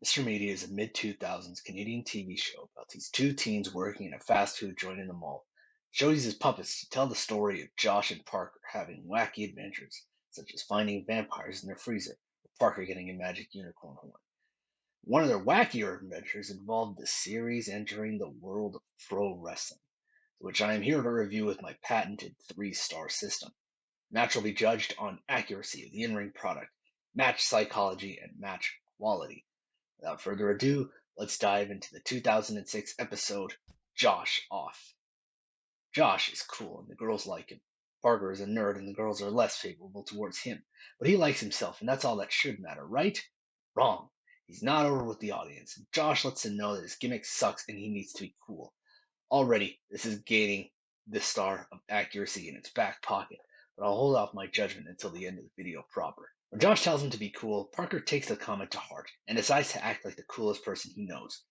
Mr. Meaty is a mid-2000s Canadian TV show about these two teens working in a fast food joint in the mall. The show uses puppets to tell the story of Josh and Parker having wacky adventures, such as finding vampires in their freezer, or Parker getting a magic unicorn horn. One of their wackier adventures involved the series entering the world of pro wrestling, which I am here to review with my patented three-star system. Match will be judged on accuracy of the in-ring product, match psychology, and match quality. Without further ado, let's dive into the 2006 episode Josh Off. Josh is cool and the girls like him. Parker is a nerd and the girls are less favorable towards him, but he likes himself and that's all that should matter, right? Wrong. He's not over with the audience. Josh lets him know that his gimmick sucks and he needs to be cool. Already, this is gaining the star of accuracy in its back pocket, but I'll hold off my judgment until the end of the video proper. When Josh tells him to be cool, Parker takes the comment to heart and decides to act like the coolest person he knows,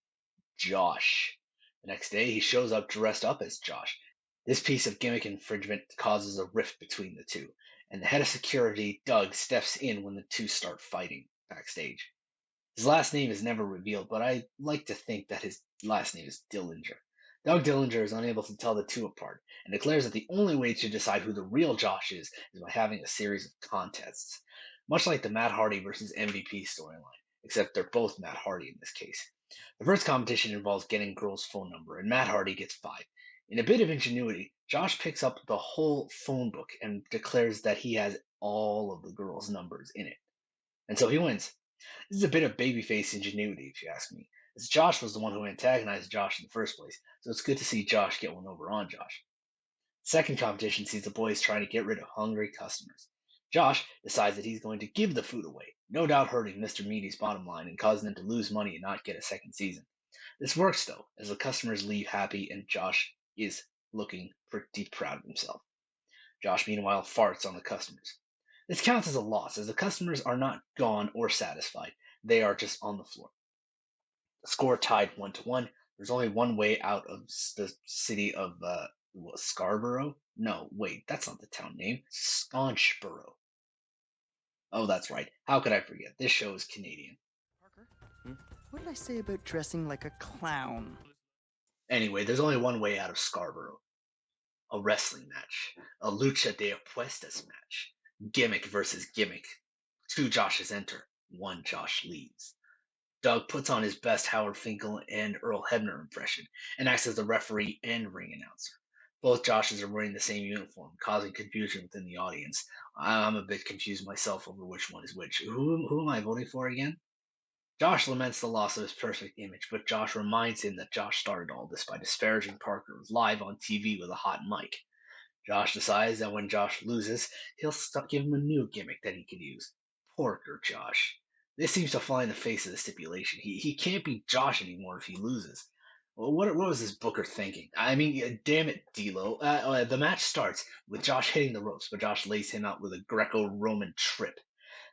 Josh. The next day, he shows up dressed up as Josh. This piece of gimmick infringement causes a rift between the two, and the head of security, Doug, steps in when the two start fighting backstage. His last name is never revealed, but I like to think that his last name is Dillinger. Doug Dillinger is unable to tell the two apart and declares that the only way to decide who the real Josh is by having a series of contests, much like the Matt Hardy versus MVP storyline, except they're both Matt Hardy in this case. The first competition involves getting girl's phone number, and Matt Hardy gets 5. In a bit of ingenuity, Josh picks up the whole phone book and declares that he has all of the girls' numbers in it. And so he wins. This is a bit of babyface ingenuity, if you ask me, as Josh was the one who antagonized Josh in the first place, so it's good to see Josh get one over on Josh. Second competition sees the boys trying to get rid of hungry customers. Josh decides that he's going to give the food away, no doubt hurting Mr. Meaty's bottom line and causing them to lose money and not get a second season. This works though, as the customers leave happy and Josh is looking pretty proud of himself. Josh meanwhile farts on the customers. This counts as a loss, as the customers are not gone or satisfied. They are just on the floor. The score tied 1-1. There's only one way out of the city of Scarborough. No, wait, that's not the town name. Sconchborough. Oh, that's right. How could I forget? This show is Canadian. Parker, what did I say about dressing like a clown? Anyway, there's only one way out of Scarborough. A wrestling match. A lucha de apuestas match. Gimmick versus gimmick. 2 Joshes enter. 1 Josh leaves. Doug puts on his best Howard Finkel and Earl Hebner impression and acts as the referee and ring announcer. Both Joshes are wearing the same uniform, causing confusion within the audience. I'm a bit confused myself over which one is which. Who am I voting for again? Josh laments the loss of his perfect image, but Josh reminds him that Josh started all this by disparaging Parker live on TV with a hot mic. Josh decides that when Josh loses, he'll give him a new gimmick that he can use. Porker Josh. This seems to fly in the face of the stipulation. He can't be Josh anymore if he loses. Well, what was this Booker thinking? I mean, damn it, D'Lo. The match starts with Josh hitting the ropes, but Josh lays him out with a Greco-Roman trip.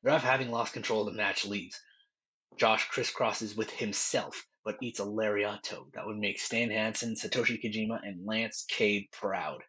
The ref, having lost control of the match, leaves. Josh crisscrosses with himself, but eats a lariato that would make Stan Hansen, Satoshi Kojima, and Lance Cade proud.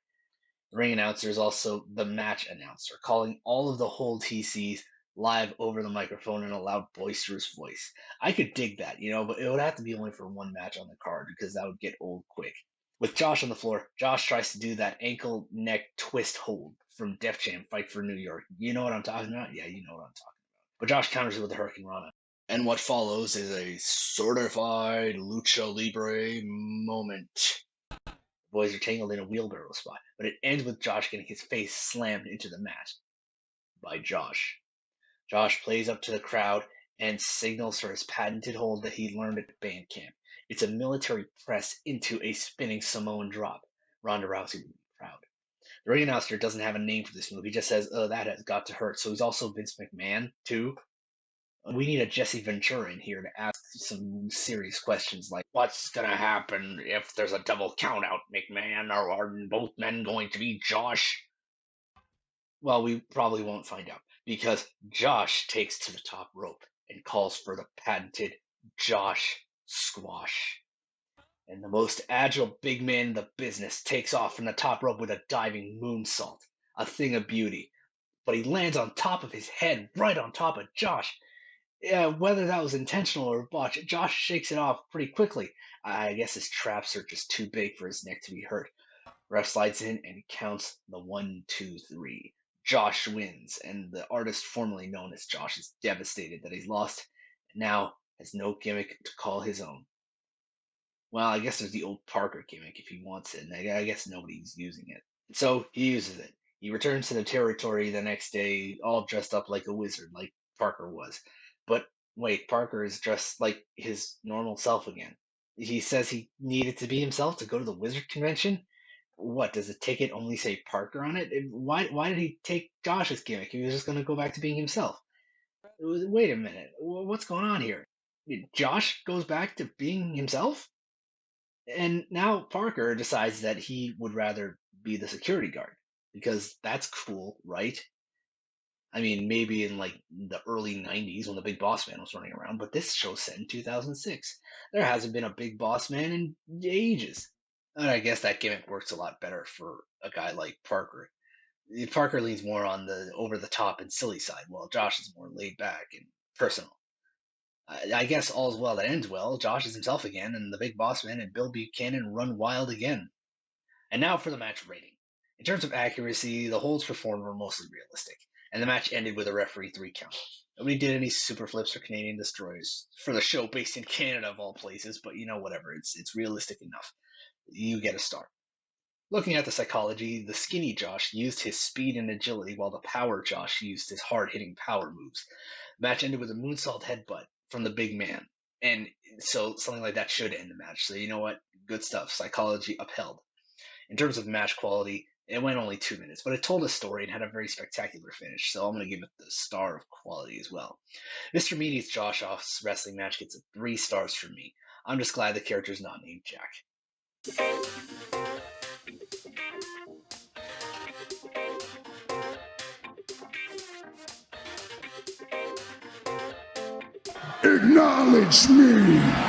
The ring announcer is also the match announcer, calling all of the holds he sees live over the microphone in a loud, boisterous voice. I could dig that, but it would have to be only for one match on the card because that would get old quick. With Josh on the floor, Josh tries to do that ankle neck twist hold from Def Jam Fight for New York. You know what I'm talking about? Yeah, you know what I'm talking about. But Josh counters it with a Hurricane Rana. And what follows is a certified lucha libre moment. The boys are tangled in a wheelbarrow spot, but it ends with Josh getting his face slammed into the mat by Josh. Josh plays up to the crowd and signals for his patented hold that he learned at band camp. It's a military press into a spinning Samoan drop. Ronda Rousey would be proud. The ring announcer doesn't have a name for this move. He just says, "Oh, that has got to hurt." So he's also Vince McMahon, too. We need a Jesse Ventura in here to ask some serious questions like, what's going to happen if there's a double countout, McMahon? Are both men going to be Josh? Well, we probably won't find out because Josh takes to the top rope and calls for the patented Josh Squash. And the most agile big man in the business takes off from the top rope with a diving moonsault, a thing of beauty. But he lands on top of his head, right on top of Josh. Yeah, whether that was intentional or botched, Josh shakes it off pretty quickly. I guess his traps are just too big for his neck to be hurt. Ref slides in and counts the 1, 2, 3. Josh wins, and the artist formerly known as Josh is devastated that he's lost and now has no gimmick to call his own. Well, I guess there's the old Parker gimmick if he wants it, and I guess nobody's using it. So he uses it. He returns to the territory the next day, all dressed up like a wizard, like Parker was. But wait, Parker is dressed like his normal self again. He says he needed to be himself to go to the wizard convention. What does the ticket only say Parker on it? Why did he take Josh's gimmick? He was just going to go back to being himself. Wait a minute, what's going on here? Josh goes back to being himself? And now Parker decides that he would rather be the security guard because that's cool, right? I mean, maybe in like the early 90s when the Big Boss Man was running around, but this show's set in 2006. There hasn't been a Big Boss Man in ages. And I guess that gimmick works a lot better for a guy like Parker. Parker leans more on the over the top and silly side, while Josh is more laid back and personal. I guess all's well that ends well. Josh is himself again, and the Big Boss Man and Bill Buchanan run wild again. And now for the match rating. In terms of accuracy, the holds performed were mostly realistic, and the match ended with a referee 3 count. Nobody did any super flips or Canadian destroyers for the show based in Canada of all places, but whatever. It's realistic enough. You get a star. Looking at the psychology, the skinny Josh used his speed and agility, while the power Josh used his hard-hitting power moves. The match ended with a moonsault headbutt from the big man, and so something like that should end the match. So you know what? Good stuff. Psychology upheld. In terms of match quality, it went only 2 minutes, but it told a story and had a very spectacular finish, so I'm going to give it the star of quality as well. Mr. Meaty's Josh Off's wrestling match gets 3 stars from me. I'm just glad the character's not named Jack. Acknowledge me!